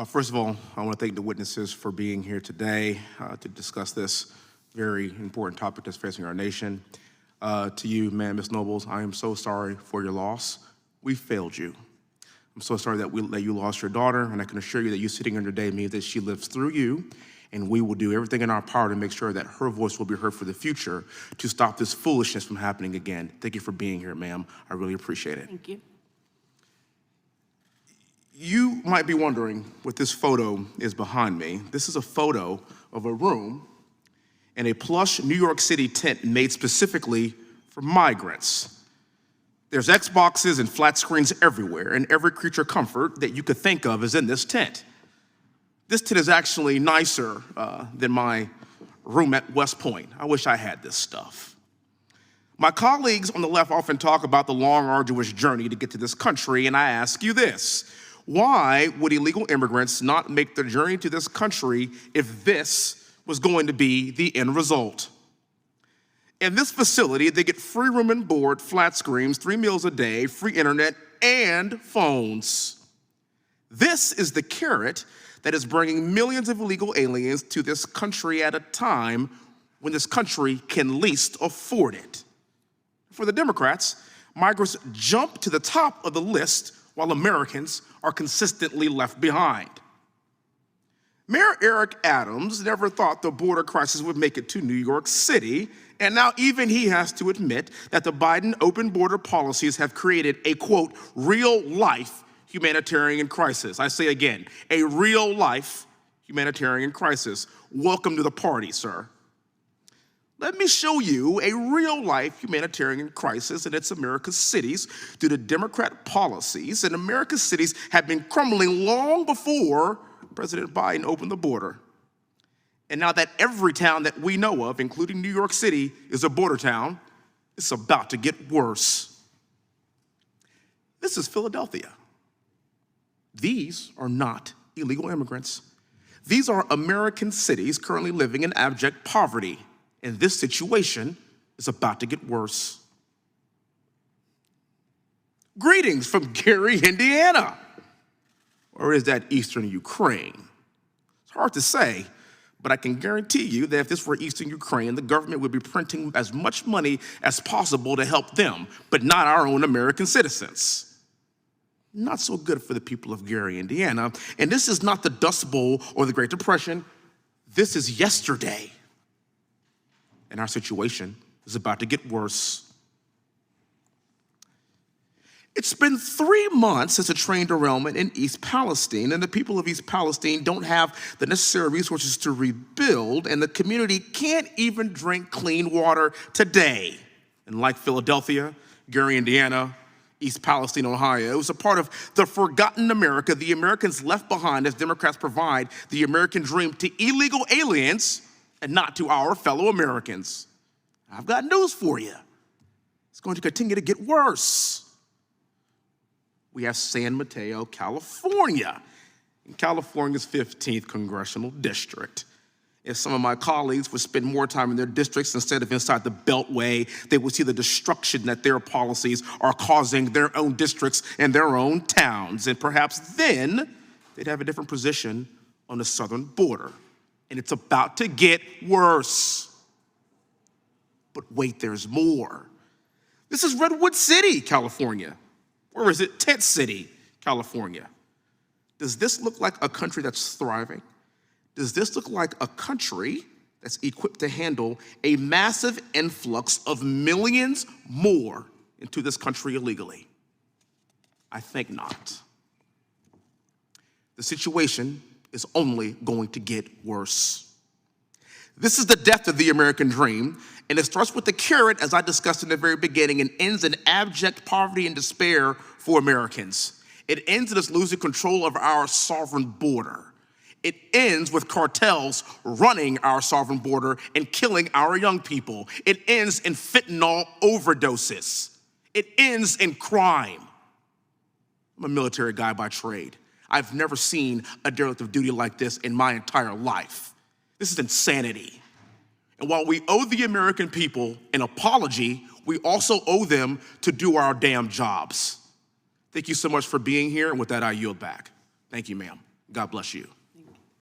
First of all, I want to thank the witnesses for being here today to discuss this very important topic that's facing our nation. To you, ma'am, Ms. Nobles, I am so sorry for your loss. We failed you. I'm so sorry that you lost your daughter, and I can assure you that you sitting here today means that she lives through you, and we will do everything in our power to make sure that her voice will be heard for the future to stop this foolishness from happening again. Thank you for being here, ma'am. I really appreciate it. Thank you. You might be wondering what this photo is behind me. This is a photo of a room in a plush New York City tent made specifically for migrants. There's Xboxes and flat screens everywhere, and every creature comfort that you could think of is in this tent. This tent is actually nicer than my room at West Point. I wish I had this stuff. My colleagues on the left often talk about the long, arduous journey to get to this country, and I ask you this: why would illegal immigrants not make the journey to this country if this was going to be the end result? In this facility, they get free room and board, flat screens, 3 meals a day, free internet, and phones. This is the carrot that is bringing millions of illegal aliens to this country at a time when this country can least afford it. For the Democrats, migrants jump to the top of the list while Americans are consistently left behind. Mayor Eric Adams never thought the border crisis would make it to New York City, and now even he has to admit that the Biden open border policies have created a, quote, real-life humanitarian crisis. I say again, a real-life humanitarian crisis. Welcome to the party, sir. Let me show you a real-life humanitarian crisis in its America's cities due to Democrat policies, and America's cities have been crumbling long before President Biden opened the border. And now that every town that we know of, including New York City, is a border town, it's about to get worse. This is Philadelphia. These are not illegal immigrants. These are American cities currently living in abject poverty, and this situation is about to get worse. Greetings from Gary, Indiana. Or is that Eastern Ukraine? It's hard to say, but I can guarantee you that if this were Eastern Ukraine, the government would be printing as much money as possible to help them, but not our own American citizens. Not so good for the people of Gary, Indiana. And this is not the Dust Bowl or the Great Depression. This is yesterday. And our situation is about to get worse. It's been 3 months since a train derailment in East Palestine, and the people of East Palestine don't have the necessary resources to rebuild, and the community can't even drink clean water today. And like Philadelphia, Gary, Indiana, East Palestine, Ohio, it was a part of the forgotten America the Americans left behind as Democrats provide the American dream to illegal aliens and not to our fellow Americans. I've got news for you. It's going to continue to get worse. We have San Mateo, California, in California's 15th congressional district. If some of my colleagues would spend more time in their districts instead of inside the Beltway, they would see the destruction that their policies are causing their own districts and their own towns. And perhaps then they'd have a different position on the southern border. And it's about to get worse. But wait, there's more. This is Redwood City, California. Or is it Tent City, California? Does this look like a country that's thriving? Does this look like a country that's equipped to handle a massive influx of millions more into this country illegally? I think not. The situation is only going to get worse. This is the death of the American dream, and it starts with the carrot, as I discussed in the very beginning, and ends in abject poverty and despair for Americans. It ends in us losing control of our sovereign border. It ends with cartels running our sovereign border and killing our young people. It ends in fentanyl overdoses. It ends in crime. I'm a military guy by trade. I've never seen a derelict of duty like this in my entire life. This is insanity. And while we owe the American people an apology, we also owe them to do our damn jobs. Thank you so much for being here, and with that, I yield back. Thank you, ma'am. God bless you.